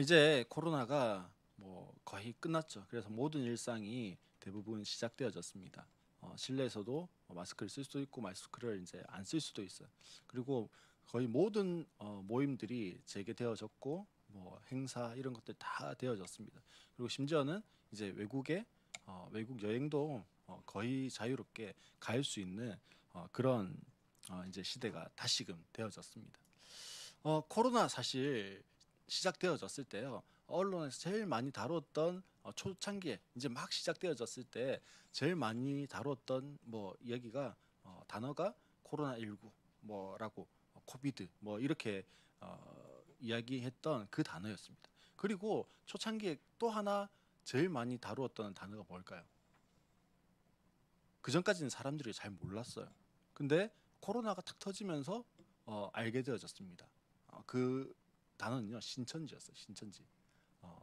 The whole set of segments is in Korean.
이제 코로나가 뭐 거의 끝났죠. 그래서 모든 일상이 대부분 시작되어졌습니다. 실내에서도 마스크를 쓸 수도 있고 마스크를 이제 안 쓸 수도 있어요. 그리고 거의 모든 모임들이 재개되어졌고 뭐 행사 이런 것들 다 되어졌습니다. 그리고 심지어는 이제 외국 여행도 거의 자유롭게 갈 수 있는 그런 이제 시대가 다시금 되어졌습니다. 코로나 사실 시작되어졌을 때요. 언론에서 제일 많이 다뤘던 초창기에 이제 막 시작되어졌을 때 제일 많이 다뤘던 뭐 이야기가 단어가 코로나19 뭐라고 코비드 뭐 이렇게 이야기했던 그 단어였습니다. 그리고 초창기에 또 하나 제일 많이 다루었던 단어가 뭘까요? 그 전까지는 사람들이 잘 몰랐어요. 근데 코로나가 탁 터지면서 알게 되어졌습니다. 그 단어는요 신천지였어요. 신천지.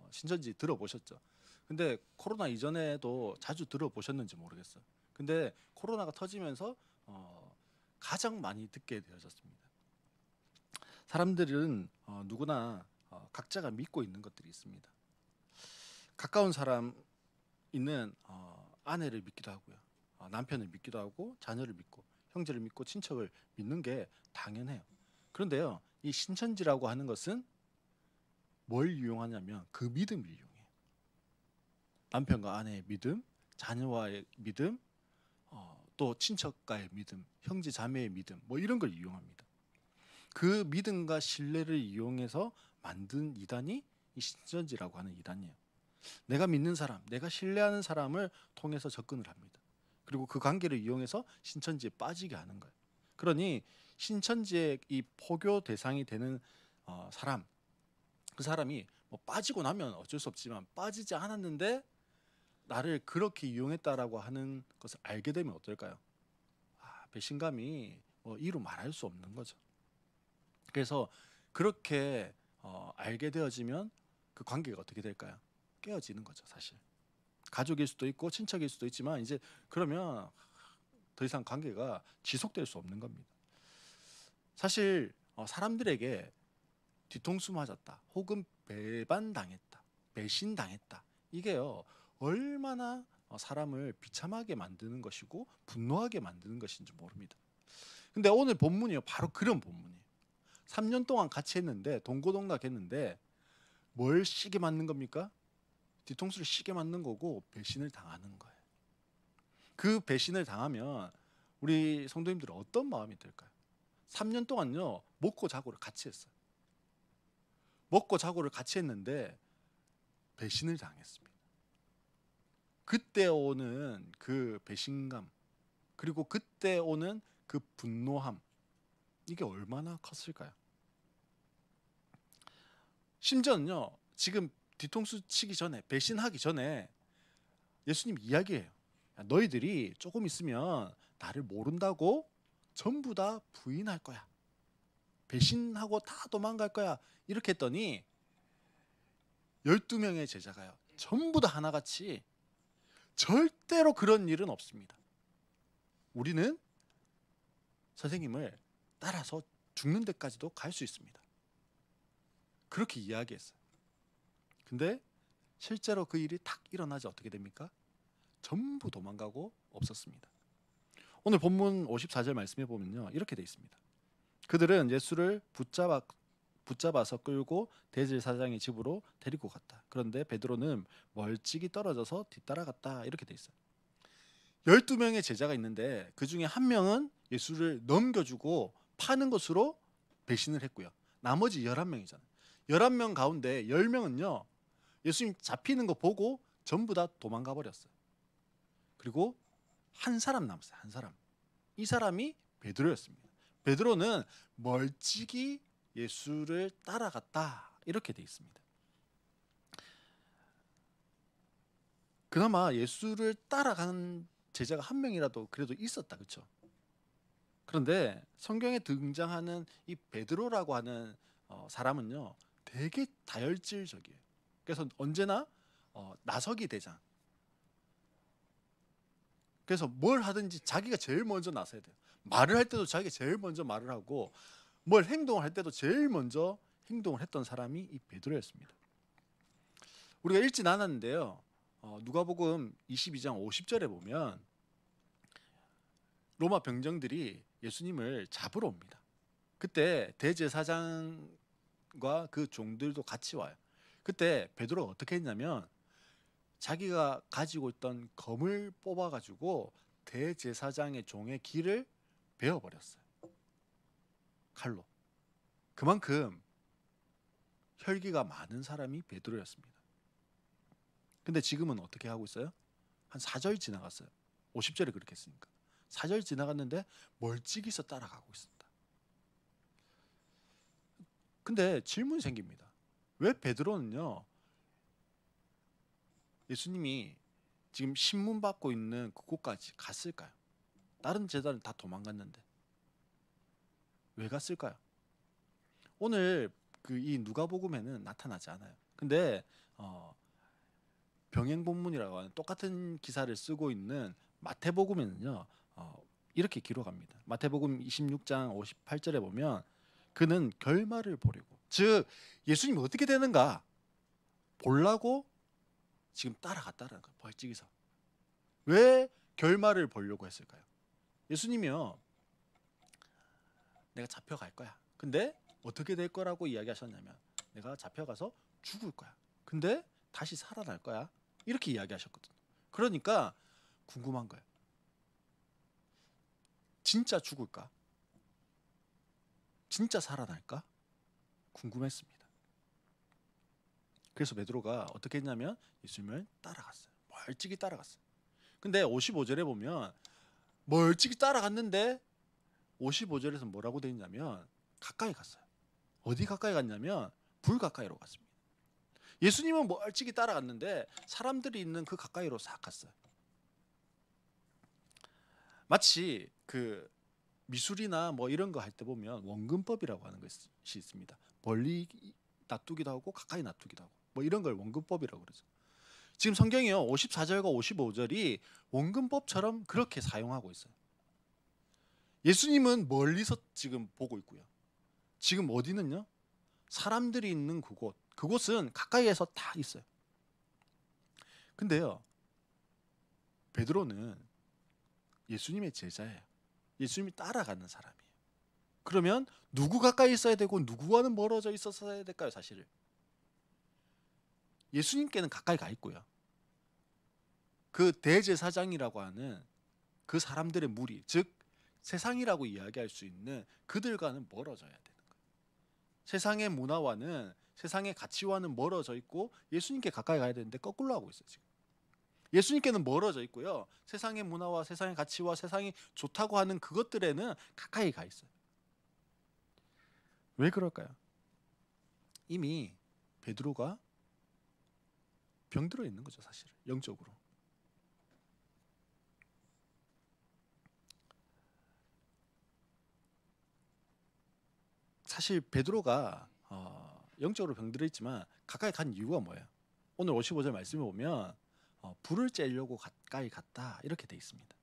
신천지 들어보셨죠? 근데 코로나 이전에도 자주 들어보셨는지 모르겠어요. 근데 코로나가 터지면서 가장 많이 듣게 되어졌습니다. 사람들은 누구나 각자가 믿고 있는 것들이 있습니다. 가까운 사람 있는 아내를 믿기도 하고요. 남편을 믿기도 하고 자녀를 믿고 형제를 믿고 친척을 믿는 게 당연해요. 그런데요, 이 신천지라고 하는 것은 뭘 이용하냐면 그 믿음을 이용해요. 남편과 아내의 믿음, 자녀와의 믿음, 또 친척과의 믿음, 형제 자매의 믿음, 뭐 이런 걸 이용합니다. 그 믿음과 신뢰를 이용해서 만든 이단이 이 신천지라고 하는 이단이에요. 내가 믿는 사람, 내가 신뢰하는 사람을 통해서 접근을 합니다. 그리고 그 관계를 이용해서 신천지에 빠지게 하는 거예요. 그러니 신천지의 이 포교 대상이 되는 사람, 그 사람이 뭐 빠지고 나면 어쩔 수 없지만 빠지지 않았는데 나를 그렇게 이용했다라고 하는 것을 알게 되면 어떨까요? 배신감이 이루 말할 수 없는 거죠. 그래서 그렇게 알게 되어지면 그 관계가 어떻게 될까요? 깨어지는 거죠, 사실. 가족일 수도 있고 친척일 수도 있지만 이제 그러면 더 이상 관계가 지속될 수 없는 겁니다. 사실 사람들에게 뒤통수 맞았다 혹은 배반당했다 배신당했다 이게요 얼마나 사람을 비참하게 만드는 것이고 분노하게 만드는 것인지 모릅니다. 근데 오늘 본문이요 바로 그런 본문이에요. 3년 동안 같이 했는데 동고동락 했는데 뭘 시게 맞는 겁니까? 뒤통수를 시게 맞는 거고 배신을 당하는 거예요. 그 배신을 당하면 우리 성도님들은 어떤 마음이 들까요? 3년 동안요 먹고 자고를 같이 했어요. 먹고 자고를 같이 했는데 배신을 당했습니다. 그때 오는 그 배신감 그리고 그때 오는 그 분노함 이게 얼마나 컸을까요? 심지어는요 지금 뒤통수 치기 전에 배신하기 전에 예수님 이야기해요. 너희들이 조금 있으면 나를 모른다고 전부 다 부인할 거야. 배신하고 다 도망갈 거야. 이렇게 했더니 12명의 제자가요. 전부 다 하나같이 절대로 그런 일은 없습니다. 우리는 선생님을 따라서 죽는 데까지도 갈 수 있습니다. 그렇게 이야기했어요. 근데 실제로 그 일이 탁 일어나지 어떻게 됩니까? 전부 도망가고 없었습니다. 오늘 본문 54절 말씀해 보면요. 이렇게 돼 있습니다. 그들은 예수를 붙잡아서 끌고 대제사장의 집으로 데리고 갔다. 그런데 베드로는 멀찍이 떨어져서 뒤따라갔다. 이렇게 돼 있어요. 12명의 제자가 있는데 그 중에 한 명은 예수를 넘겨주고 파는 것으로 배신을 했고요. 나머지 11명이잖아요. 11명 가운데 10명은요. 예수님 잡히는 거 보고 전부 다 도망가 버렸어요. 그리고 한 사람 남았어요. 한 사람. 이 사람이 베드로였습니다. 베드로는 멀찍이 예수를 따라갔다. 이렇게 돼 있습니다. 그나마 예수를 따라가는 제자가 한 명이라도 그래도 있었다. 그렇죠? 그런데 성경에 등장하는 이 베드로라고 하는 사람은요. 되게 다혈질적이에요. 그래서 언제나 나서기 대장. 그래서 뭘 하든지 자기가 제일 먼저 나서야 돼요. 말을 할 때도 자기가 제일 먼저 말을 하고 뭘 행동을 할 때도 제일 먼저 행동을 했던 사람이 이 베드로였습니다. 우리가 읽진 않았는데요. 누가복음 22장 50절에 보면 로마 병정들이 예수님을 잡으러 옵니다. 그때 대제사장과 그 종들도 같이 와요. 그때 베드로가 어떻게 했냐면 자기가 가지고 있던 검을 뽑아가지고 대제사장의 종의 귀를 베어버렸어요. 칼로. 그만큼 혈기가 많은 사람이 베드로였습니다. 근데 지금은 어떻게 하고 있어요? 한 4절 지나갔어요. 50절에 그렇게 했으니까. 4절 지나갔는데 멀찍이서 따라가고 있습니다. 근데 질문이 생깁니다. 왜 베드로는요, 예수님이 지금 신문 받고 있는 그곳까지 갔을까요? 다른 제자는 다 도망갔는데 왜 갔을까요? 오늘 이 누가복음에는 나타나지 않아요. 근데 병행본문이라고 하는 똑같은 기사를 쓰고 있는 마태복음에는요, 이렇게 기록합니다. 마태복음 26장 58절에 보면 그는 결말을 보려고, 즉 예수님이 어떻게 되는가 보려고 지금 따라갔다는 거예요. 벌찍이서. 왜 결말을 보려고 했을까요? 예수님이요, 내가 잡혀갈 거야. 근데 어떻게 될 거라고 이야기하셨냐면 내가 잡혀가서 죽을 거야. 근데 다시 살아날 거야. 이렇게 이야기하셨거든요. 그러니까 궁금한 거예요. 진짜 죽을까? 진짜 살아날까? 궁금했습니다. 그래서 베드로가 어떻게 했냐면 예수님을 따라갔어요. 멀찍이 따라갔어요. 근데 55절에 보면 멀찍이 따라갔는데 55절에서 뭐라고 되어 있냐면 가까이 갔어요. 어디 가까이 갔냐면 불 가까이로 갔습니다. 예수님은 멀찍이 따라갔는데 사람들이 있는 그 가까이로 싹 갔어요. 마치 그 미술이나 뭐 이런 거 할 때 보면 원근법이라고 하는 것이 있습니다. 멀리 놔두기도 하고 가까이 놔두기도 하고 뭐 이런 걸 원근법이라고 그러죠. 지금 성경이요 54절과 55절이 원근법처럼 그렇게 사용하고 있어요. 예수님은 멀리서 지금 보고 있고요. 지금 어디는요? 사람들이 있는 그곳은 가까이에서 다 있어요. 근데요, 베드로는 예수님의 제자예요. 예수님이 따라가는 사람이에요. 그러면 누구 가까이 있어야 되고 누구와는 멀어져 있었어야 될까요? 사실 예수님께는 가까이 가 있고요. 그 대제사장이라고 하는 그 사람들의 무리, 즉 세상이라고 이야기할 수 있는 그들과는 멀어져야 되는 거예요. 세상의 문화와는, 세상의 가치와는 멀어져 있고 예수님께 가까이 가야 되는데 거꾸로 하고 있어요. 지금 예수님께는 멀어져 있고요, 세상의 문화와 세상의 가치와 세상이 좋다고 하는 그것들에는 가까이 가 있어요. 왜 그럴까요? 이미 베드로가 병들어 있는 거죠. 사실 영적으로. 사실 베드로가 영적으로 병들어 있지만 가까이 간 이유가 뭐예요? 오늘 55절 말씀에 보면 불을 쬐려고 가까이 갔다 이렇게 돼 있습니다.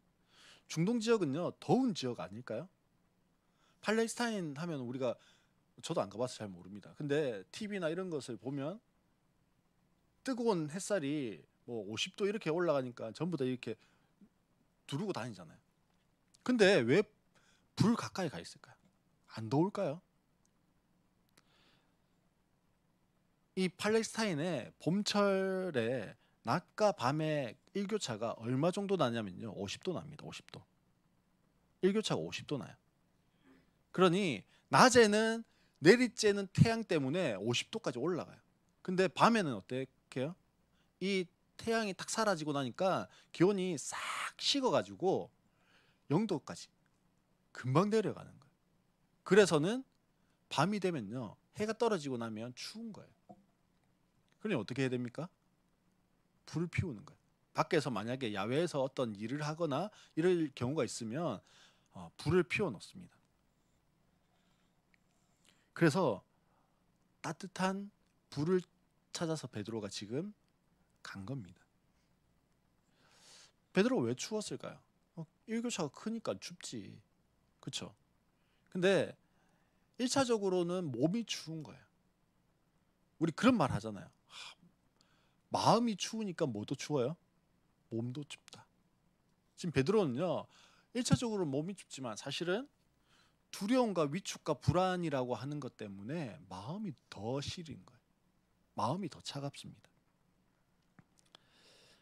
중동 지역은요 더운 지역 아닐까요? 팔레스타인 하면 우리가, 저도 안 가봐서 잘 모릅니다. 근데 TV나 이런 것을 보면 뜨거운 햇살이 뭐 50도 이렇게 올라가니까 전부 다 이렇게 두르고 다니잖아요. 근데 왜 불 가까이 가 있을까요? 안 더울까요? 이 팔레스타인의 봄철에 낮과 밤의 일교차가 얼마 정도 나냐면요 50도 납니다. 50도. 일교차가 50도 나요. 그러니 낮에는 내리쬐는 태양 때문에 50도까지 올라가요. 근데 밤에는 어떻게 해요? 이 태양이 딱 사라지고 나니까 기온이 싹 식어가지고 0도까지 금방 내려가는 거예요. 그래서는 밤이 되면요 해가 떨어지고 나면 추운 거예요. 그러니 어떻게 해야 됩니까? 불을 피우는 거예요. 밖에서 만약에 야외에서 어떤 일을 하거나 이럴 경우가 있으면 불을 피워 놓습니다. 그래서 따뜻한 불을 찾아서 베드로가 지금 간 겁니다. 베드로가 왜 추웠을까요? 일교차가 크니까 춥지. 그렇죠? 근데 1차적으로는 몸이 추운 거예요. 우리 그런 말 하잖아요. 마음이 추우니까 뭐도 추워요? 몸도 춥다. 지금 베드로는요, 1차적으로 몸이 춥지만 사실은 두려움과 위축과 불안이라고 하는 것 때문에 마음이 더 시린 거예요. 마음이 더 차갑습니다.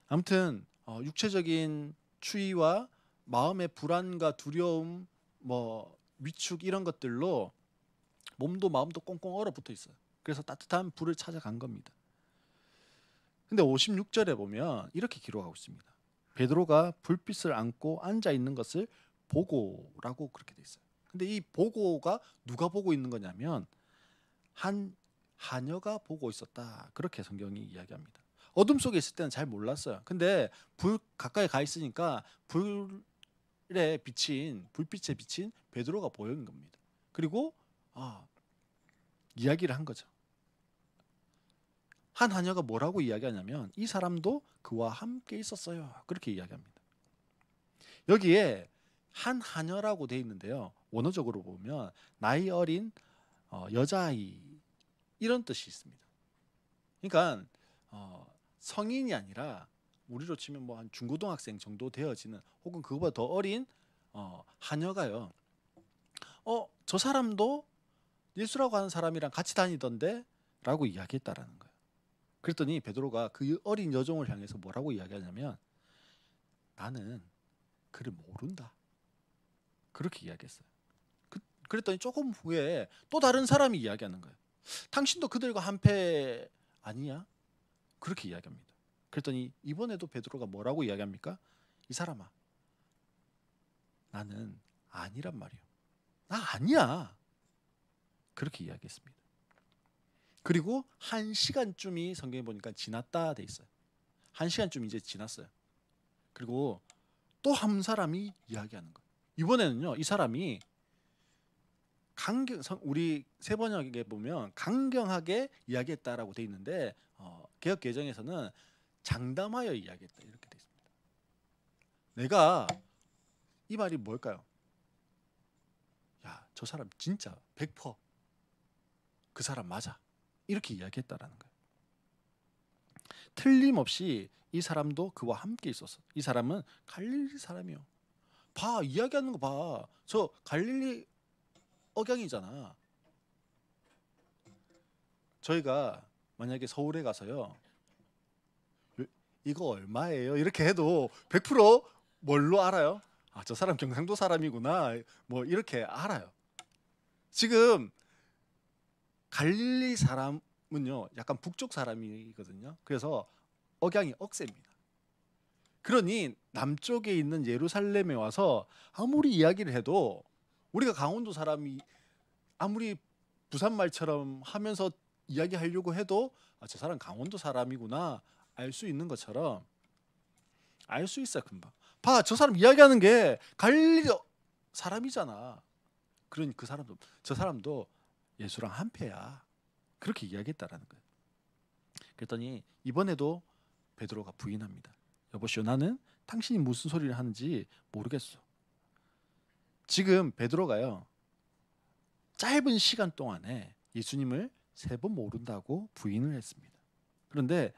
아무튼 육체적인 추위와 마음의 불안과 두려움, 위축 이런 것들로 몸도 마음도 꽁꽁 얼어붙어 있어요. 그래서 따뜻한 불을 찾아간 겁니다. 근데 56절에 보면 이렇게 기록하고 있습니다. 베드로가 불빛을 안고 앉아 있는 것을 보고라고 그렇게 돼 있어요. 근데 이 보고가 누가 보고 있는 거냐면 한 하녀가 보고 있었다. 그렇게 성경이 이야기합니다. 어둠 속에 있을 때는 잘 몰랐어요. 근데 불 가까이 가 있으니까 불빛에 비친 베드로가 보인 겁니다. 그리고 이야기를 한 거죠. 한 하녀가 뭐라고 이야기하냐면 이 사람도 그와 함께 있었어요. 그렇게 이야기합니다. 여기에 한 하녀라고 돼 있는데요. 원어적으로 보면 나이 어린 여자아이 이런 뜻이 있습니다. 그러니까 성인이 아니라 우리로 치면 뭐 한 중고등학생 정도 되어지는 혹은 그거보다 더 어린 하녀가요. 저 사람도 예수라고 하는 사람이랑 같이 다니던데 라고 이야기했다라는 거예요. 그랬더니 베드로가 그 어린 여종을 향해서 뭐라고 이야기하냐면 나는 그를 모른다. 그렇게 이야기했어요. 그랬더니 조금 후에 또 다른 사람이 이야기하는 거예요. 당신도 그들과 한패 아니냐? 그렇게 이야기합니다. 그랬더니 이번에도 베드로가 뭐라고 이야기합니까? 이 사람아, 나는 아니란 말이요. 나 아니야. 그렇게 이야기했습니다. 그리고 1시간쯤이 성경에 보니까 지났다 돼 있어요. 1시간쯤 이제 지났어요. 그리고 또 한 사람이 이야기하는 거예요. 이번에는요, 이 사람이 우리 세번역에 보면 강경하게 이야기했다라고 돼 있는데 개역 개정에서는 장담하여 이야기했다 이렇게 돼 있습니다. 내가 이 말이 뭘까요? 야, 저 사람 진짜 100% 그 사람 맞아. 이렇게 이야기했다라는 거예요. 틀림없이 이 사람도 그와 함께 있었어. 이 사람은 갈릴리 사람이요. 봐, 이야기하는 거 봐. 저 갈릴리 억양이잖아. 저희가 만약에 서울에 가서요, 이거 얼마예요? 이렇게 해도 100% 뭘로 알아요? 저 사람 경상도 사람이구나. 뭐 이렇게 알아요. 지금 갈릴리 사람은요, 약간 북쪽 사람이거든요. 그래서 억양이 억셉니다. 그러니 남쪽에 있는 예루살렘에 와서 아무리 이야기를 해도 우리가 강원도 사람이 아무리 부산 말처럼 하면서 이야기하려고 해도 저 사람 강원도 사람이구나 알 수 있는 것처럼 알 수 있어요. 금방 봐, 저 사람 이야기하는 게 갈릴리 사람이잖아. 그러니 저 사람도 예수랑 한패야. 그렇게 이야기했다라는 거예요. 그랬더니 이번에도 베드로가 부인합니다. 여보시오, 나는 당신이 무슨 소리를 하는지 모르겠어. 지금 베드로가요, 짧은 시간 동안에 예수님을 3번 모른다고 부인을 했습니다. 그런데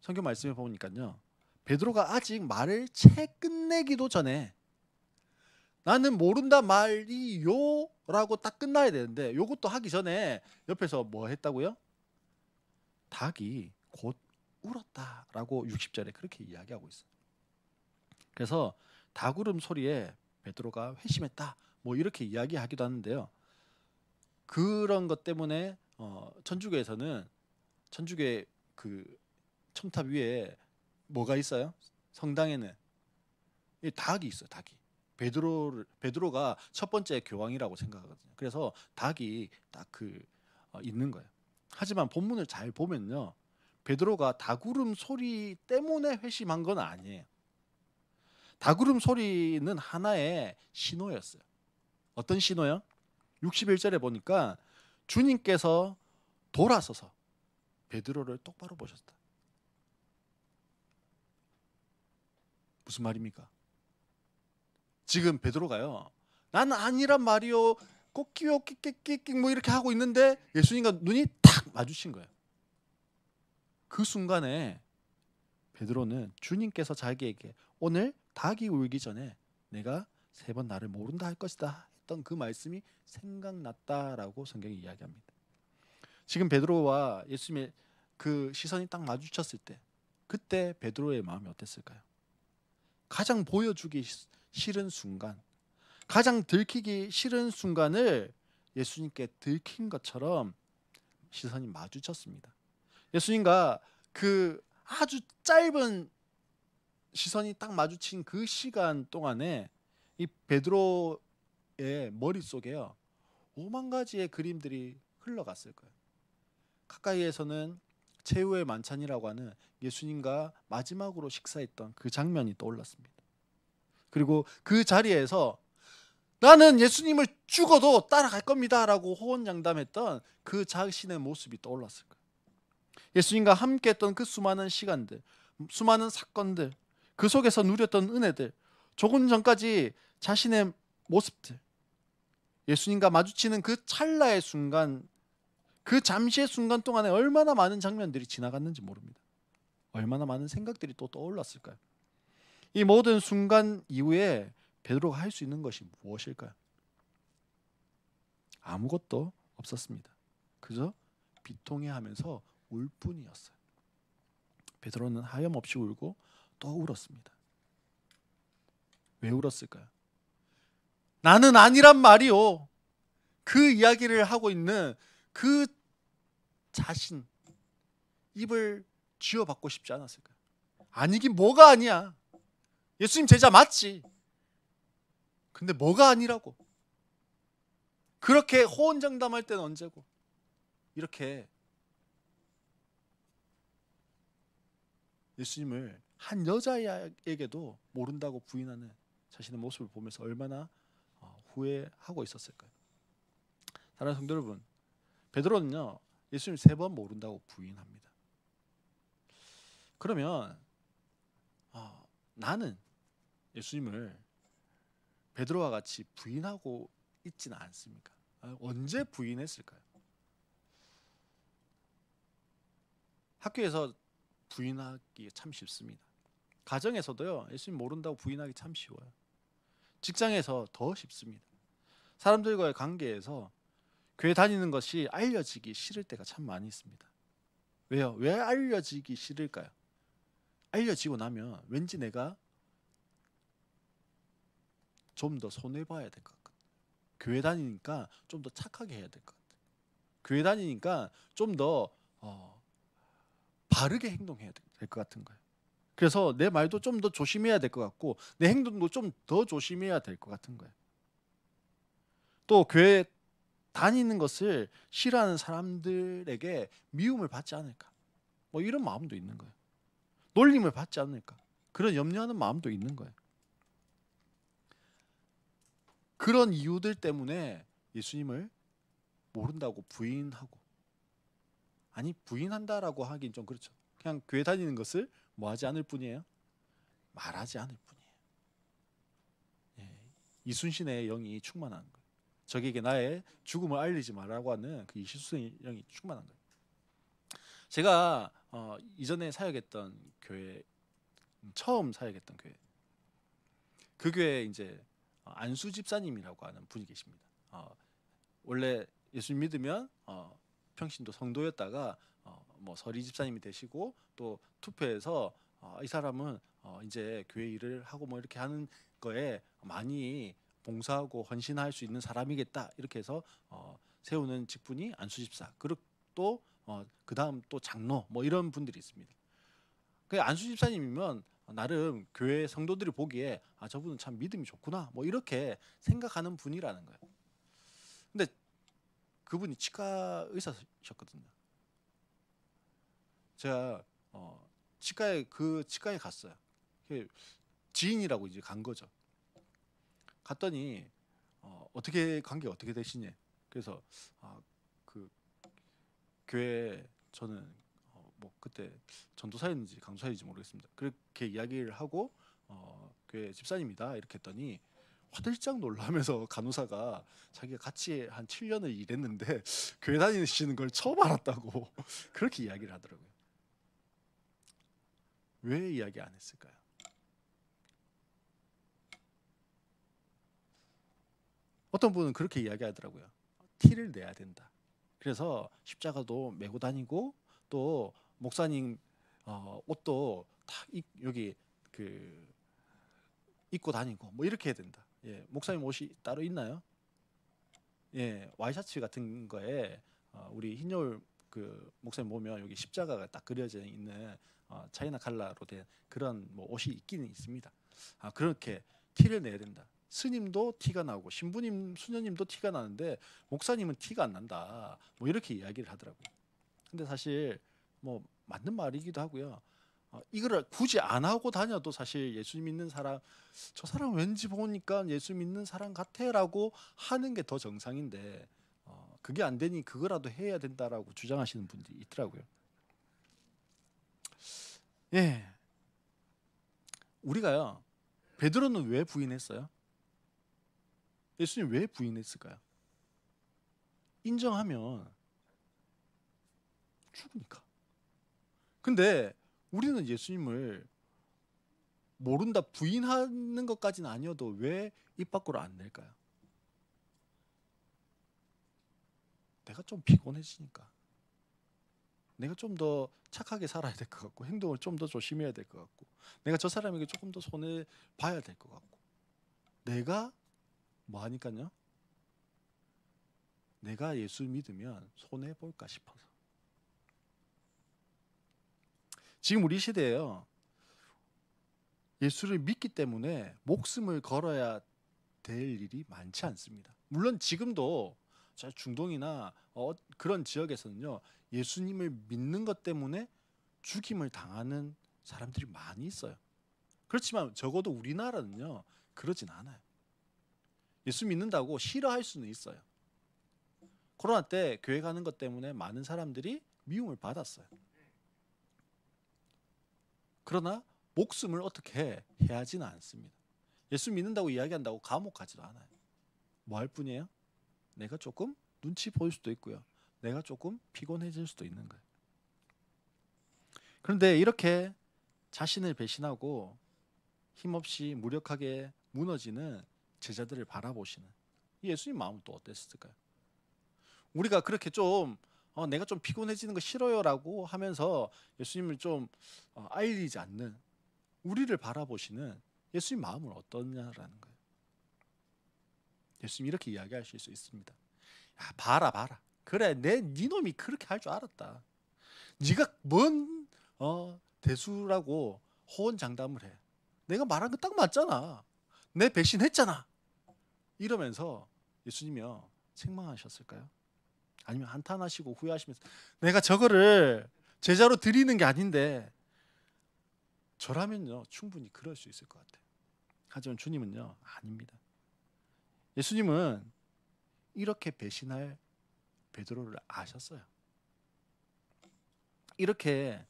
성경 말씀에 보니까요, 베드로가 아직 말을 채 끝내기도 전에 나는 모른다 말이요 라고 딱 끝나야 되는데 요것도 하기 전에 옆에서 뭐 했다고요? 닭이 곧 울었다라고 60절에 그렇게 이야기하고 있어요. 그래서 닭 울음 소리에 베드로가 회심했다 뭐 이렇게 이야기하기도 하는데요. 그런 것 때문에 천주교에서는 천주교의 그 첨탑 위에 뭐가 있어요? 성당에는 이 닭이 있어요. 닭이. 베드로가 첫 번째 교황이라고 생각하거든요. 그래서 닭이 딱 있는 거예요. 하지만 본문을 잘 보면요, 베드로가 닭 울음 소리 때문에 회심한 건 아니에요. 닭 울음 소리는 하나의 신호였어요. 어떤 신호요? 61절에 보니까 주님께서 돌아서서 베드로를 똑바로 보셨다. 무슨 말입니까? 지금 베드로가요, 나는 아니란 말이요, 꼭끼요 끽끽끽 뭐 이렇게 하고 있는데 예수님과 눈이 탁 마주친 거예요. 그 순간에 베드로는 주님께서 자기에게 오늘 닭이 울기 전에 내가 3번 나를 모른다 할 것이다 했던 그 말씀이 생각났다라고 성경이 이야기합니다. 지금 베드로와 예수님의 그 시선이 딱 마주쳤을 때 그때 베드로의 마음이 어땠을까요? 가장 보여주기 싫은 순간, 가장 들키기 싫은 순간을 예수님께 들킨 것처럼 시선이 마주쳤습니다. 예수님과 그 아주 짧은 시선이 딱 마주친 그 시간 동안에 이 베드로의 머릿속에요 5만 가지의 그림들이 흘러갔을 거예요. 가까이에서는 최후의 만찬이라고 하는 예수님과 마지막으로 식사했던 그 장면이 떠올랐습니다. 그리고 그 자리에서 나는 예수님을 죽어도 따라갈 겁니다 라고 호언장담했던 그 자신의 모습이 떠올랐을 거예요. 예수님과 함께 했던 그 수많은 시간들, 수많은 사건들, 그 속에서 누렸던 은혜들, 조금 전까지 자신의 모습들, 예수님과 마주치는 그 찰나의 순간, 그 잠시의 순간 동안에 얼마나 많은 장면들이 지나갔는지 모릅니다. 얼마나 많은 생각들이 또 떠올랐을까요? 이 모든 순간 이후에 베드로가 할 수 있는 것이 무엇일까요? 아무것도 없었습니다. 그저 비통해하면서 울 뿐이었어요. 베드로는 하염없이 울고 또 울었습니다. 왜 울었을까요? 나는 아니란 말이요. 그 이야기를 하고 있는 그 자신, 입을 쥐어받고 싶지 않았을까요? 아니긴 뭐가 아니야. 예수님 제자 맞지. 근데 뭐가 아니라고. 그렇게 호언장담할 때는 언제고. 이렇게 예수님을 한 여자에게도 모른다고 부인하는 자신의 모습을 보면서 얼마나 후회하고 있었을까요? 사랑하는 성도 여러분, 베드로는요 예수님 3번 모른다고 부인합니다. 그러면 나는 예수님을 베드로와 같이 부인하고 있지는 않습니까? 언제 부인했을까요? 학교에서 부인하기 참 쉽습니다. 가정에서도요 예수님 모른다고 부인하기 참 쉬워요. 직장에서 더 쉽습니다. 사람들과의 관계에서 교회 다니는 것이 알려지기 싫을 때가 참 많이 있습니다. 왜요? 왜 알려지기 싫을까요? 알려지고 나면 왠지 내가 좀 더 손해봐야 될 것 같아요. 교회 다니니까 좀 더 착하게 해야 될 것 같아요. 교회 다니니까 좀 더 바르게 행동해야 될 것 같은 거예요. 그래서 내 말도 좀 더 조심해야 될 것 같고 내 행동도 좀 더 조심해야 될 것 같은 거예요. 또 교회 다니는 것을 싫어하는 사람들에게 미움을 받지 않을까, 뭐 이런 마음도 있는 거예요. 놀림을 받지 않을까, 그런 염려하는 마음도 있는 거예요. 그런 이유들 때문에 예수님을 모른다고 부인하고, 아니 부인한다라고 하긴 좀 그렇죠. 그냥 교회 다니는 것을 뭐 하지 않을 뿐이에요? 말하지 않을 뿐이에요. 예, 이순신의 영이 충만한 거예요. 적에게 나의 죽음을 알리지 말라고 하는 그 이순신의 영이 충만한 거예요. 제가 이전에 사역했던 교회, 처음 사역했던 교회, 그 교회에 이제 안수 집사님이라고 하는 분이 계십니다. 원래 예수님 믿으면 평신도 성도였다가 뭐 서리 집사님이 되시고 또 투표해서 이 사람은 이제 교회 일을 하고 뭐 이렇게 하는 거에 많이 봉사하고 헌신할 수 있는 사람이겠다 이렇게 해서 세우는 직분이 안수 집사. 그리고 또 그 다음 또 장로 뭐 이런 분들이 있습니다. 그 안수 집사님이면 나름 교회 성도들이 보기에 저분은 참 믿음이 좋구나 뭐 이렇게 생각하는 분이라는 거예요. 근데 그분이 치과 의사셨거든요. 제가 치과에 갔어요. 지인이라고 이제 간 거죠. 갔더니 어떻게 관계가 어떻게 되시냐. 그래서 그 교회 저는 뭐 그때 전도사였는지 강도사인지 모르겠습니다. 그렇게 이야기를 하고 교회 집사님이다 이렇게 했더니 화들짝 놀라면서 간호사가 자기가 같이 한 7년을 일했는데 교회 다니시는 걸 처음 알았다고 그렇게 이야기를 하더라고요. 왜 이야기 안 했을까요? 어떤 분은 그렇게 이야기하더라고요. 티를 내야 된다. 그래서 십자가도 메고 다니고 또 목사님 옷도 다 여기 그 입고 다니고 뭐 이렇게 해야 된다. 예, 목사님 옷이 따로 있나요? 예, 와이셔츠 같은 거에 우리 흰여울 그 목사님 보면 여기 십자가가 딱 그려져 있는 차이나 칼라로 된 그런 뭐 옷이 있기는 있습니다. 그렇게 티를 내야 된다. 스님도 티가 나고 신부님, 수녀님도 티가 나는데 목사님은 티가 안 난다. 뭐 이렇게 이야기를 하더라고요. 근데 사실 뭐 맞는 말이기도 하고요. 이거를 굳이 안 하고 다녀도 사실 예수 믿는 사람, 저 사람 왠지 보니까 예수 믿는 사람 같아라고 하는 게 더 정상인데 그게 안 되니 그거라도 해야 된다라고 주장하시는 분들이 있더라고요. 예, 우리가요. 베드로는 왜 부인했어요? 예수님 왜 부인했을까요? 인정하면 죽으니까. 근데 우리는 예수님을 모른다 부인하는 것까지는 아니어도 왜 입 밖으로 안 낼까요? 내가 좀 피곤해지니까. 내가 좀 더 착하게 살아야 될 것 같고 행동을 좀 더 조심해야 될 것 같고 내가 저 사람에게 조금 더 손해 봐야 될 것 같고 내가 뭐 하니까요? 내가 예수 믿으면 손해 볼까 싶어서. 지금 우리 시대에요. 예수를 믿기 때문에 목숨을 걸어야 될 일이 많지 않습니다. 물론 지금도 저 중동이나 그런 지역에서는요. 예수님을 믿는 것 때문에 죽임을 당하는 사람들이 많이 있어요. 그렇지만 적어도 우리나라는요. 그러진 않아요. 예수 믿는다고 싫어할 수는 있어요. 코로나 때 교회 가는 것 때문에 많은 사람들이 미움을 받았어요. 그러나 목숨을 어떻게 해하지는 않습니다. 예수 믿는다고 이야기한다고 감옥 가지도 않아요. 뭐 할 뿐이에요? 내가 조금 눈치 보일 수도 있고요. 내가 조금 피곤해질 수도 있는 거예요. 그런데 이렇게 자신을 배신하고 힘없이 무력하게 무너지는 제자들을 바라보시는 예수님 마음은 또 어땠을까요? 우리가 그렇게 좀 내가 좀 피곤해지는 거 싫어요라고 하면서 예수님을 좀 알리지 않는 우리를 바라보시는 예수님 마음은 어떠냐라는 거예요. 예수님 이렇게 이야기하실 수 있습니다. 야, 봐라. 그래, 네 놈이 그렇게 할 줄 알았다. 네가 뭔 대수라고 호언장담을 해. 내가 말한 거 딱 맞잖아. 내 배신했잖아. 이러면서 예수님이요 책망하셨을까요? 아니면 한탄하시고 후회하시면서 내가 저거를 제자로 드리는 게 아닌데 저라면요 충분히 그럴 수 있을 것 같아요. 하지만 주님은요 아닙니다. 예수님은 이렇게 배신할 베드로를 아셨어요. 이렇게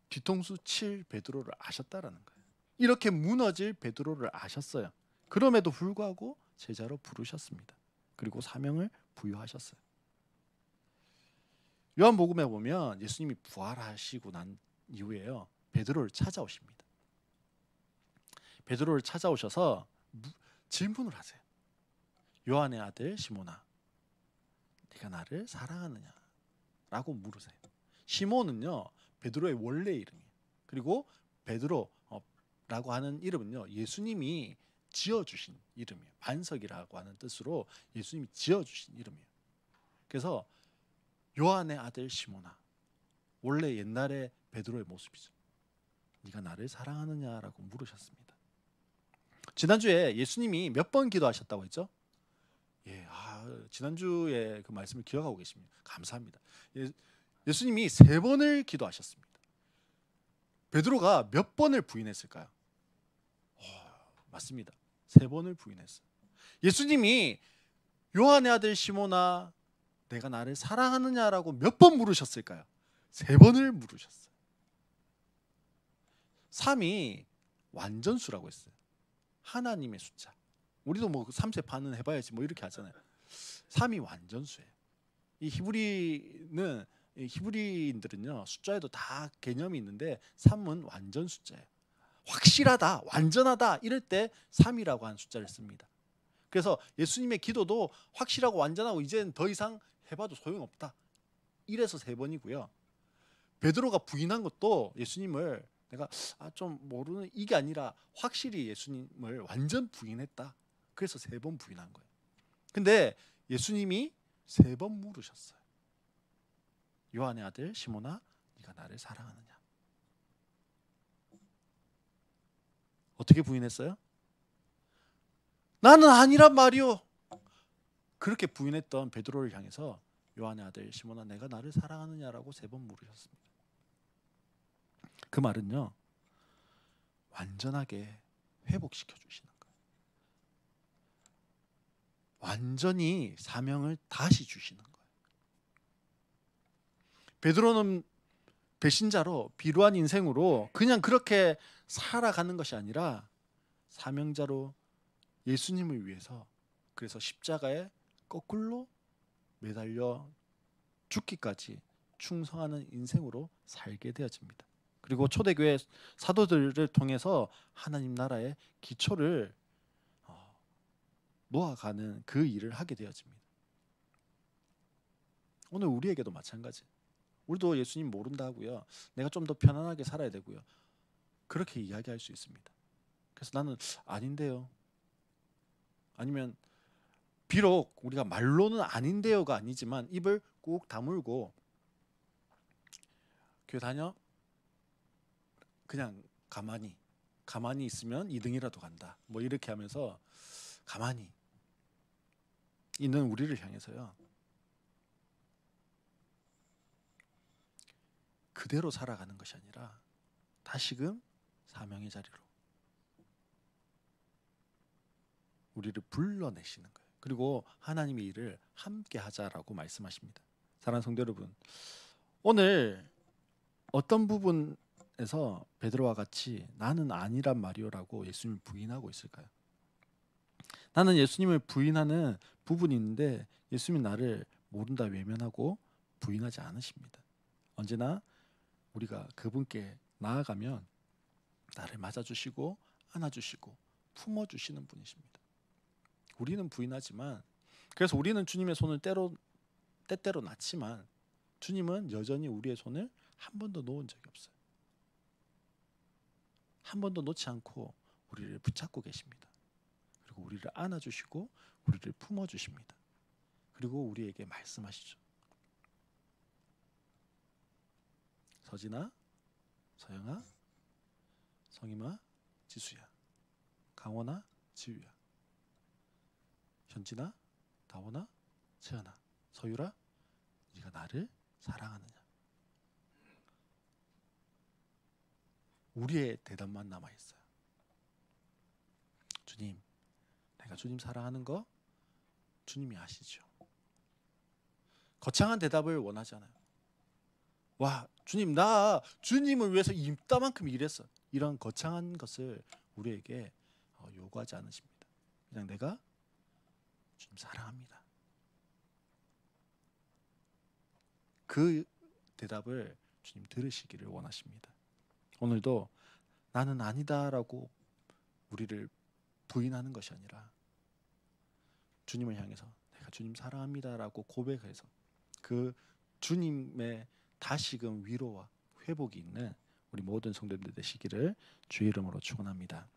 뒤통수 칠 베드로를 아셨다라는 거예요. 이렇게 무너질 베드로를 아셨어요. 그럼에도 불구하고 제자로 부르셨습니다. 그리고 사명을 부여하셨어요. 요한복음에 보면 예수님이 부활하시고 난 이후에요. 베드로를 찾아오십니다. 베드로를 찾아오셔서 질문을 하세요. 요한의 아들 시몬아, 네가 나를 사랑하느냐? 라고 물으세요. 시몬은요 베드로의 원래 이름이에요. 그리고 베드로라고 하는 이름은요 예수님이 지어주신 이름이에요. 반석이라고 하는 뜻으로 예수님이 지어주신 이름이에요. 그래서 요한의 아들 시몬아, 원래 옛날에 베드로의 모습이죠. 네가 나를 사랑하느냐라고 물으셨습니다. 지난주에 예수님이 몇 번 기도하셨다고 했죠? 예, 지난주에 그 말씀을 기억하고 계십니다. 감사합니다. 예수님이 3번을 기도하셨습니다. 베드로가 몇 번을 부인했을까요? 맞습니다. 3번을 부인했어요. 예수님이 요한의 아들 시몬아, 내가 나를 사랑하느냐라고 몇 번 물으셨을까요? 3번을 물으셨어요. 3이 완전수라고 했어요. 하나님의 숫자. 우리도 뭐 3세판은 해봐야지 뭐 이렇게 하잖아요. 3이 완전수예요. 이 히브리는 이 히브리인들은요 숫자에도 다 개념이 있는데 3은 완전 숫자예요. 확실하다, 완전하다 이럴 때 3이라고 하는 숫자를 씁니다. 그래서 예수님의 기도도 확실하고 완전하고 이제는 더 이상 해봐도 소용없다. 이래서 3번이고요. 베드로가 부인한 것도 예수님을 내가 좀 모르는 이게 아니라 확실히 예수님을 완전 부인했다. 그래서 3번 부인한 거예요. 근데 예수님이 3번 물으셨어요. 요한의 아들 시몬아, 네가 나를 사랑하느냐? 어떻게 부인했어요? 나는 아니란 말이오. 그렇게 부인했던 베드로를 향해서 요한의 아들 시몬아, 내가 나를 사랑하느냐라고 3번 물으셨습니다. 그 말은요, 완전하게 회복시켜 주시는 거예요. 완전히 사명을 다시 주시는 거예요. 베드로는 배신자로 비루한 인생으로 그냥 그렇게 살아가는 것이 아니라 사명자로 예수님을 위해서, 그래서 십자가에 거꾸로 매달려 죽기까지 충성하는 인생으로 살게 되어집니다. 그리고 초대교회 사도들을 통해서 하나님 나라의 기초를 놓아가는 그 일을 하게 되어집니다. 오늘 우리에게도 마찬가지. 우리도 예수님 모른다 하고요. 내가 좀 더 편안하게 살아야 되고요. 그렇게 이야기할 수 있습니다. 그래서 나는 아닌데요. 아니면 비록 우리가 말로는 아닌데요가 아니지만 입을 꾹 다물고 교회 다녀? 그냥 가만히 있으면 2등이라도 간다. 뭐 이렇게 하면서 가만히 있는 우리를 향해서요. 그대로 살아가는 것이 아니라 다시금 사명의 자리로 우리를 불러내시는 거예요. 그리고 하나님의 일을 함께 하자라고 말씀하십니다. 사랑하는 성도 여러분, 오늘 어떤 부분에서 베드로와 같이 나는 아니란 말이오라고 예수님을 부인하고 있을까요? 나는 예수님을 부인하는 부분이 있는데 예수님이 나를 모른다 외면하고 부인하지 않으십니다. 언제나 우리가 그분께 나아가면 나를 맞아주시고 안아주시고 품어주시는 분이십니다. 우리는 부인하지만, 그래서 우리는 주님의 손을 때때로 놨지만 주님은 여전히 우리의 손을 한 번도 놓은 적이 없어요. 한 번도 놓지 않고 우리를 붙잡고 계십니다. 그리고 우리를 안아주시고 우리를 품어주십니다. 그리고 우리에게 말씀하시죠. 서진아, 서영아, 성임아, 지수야, 강원아, 지우야, 현진아, 다원아, 채연아, 서유라, 네가 나를 사랑하느냐? 우리의 대답만 남아 있어요. 주님, 내가 주님 사랑하는 거 주님이 아시죠? 거창한 대답을 원하지 않아요. 와, 주님, 나 주님을 위해서 이따만큼 일했어. 이런 거창한 것을 우리에게 요구하지 않으십니다. 그냥 내가 주님 사랑합니다. 그 대답을 주님 들으시기를 원하십니다. 오늘도 나는 아니다라고 우리를 부인하는 것이 아니라 주님을 향해서 내가 주님 사랑합니다라고 고백해서 그 주님의 다시금 위로와 회복이 있는 우리 모든 성도들 되시기를 주의 이름으로 축원합니다.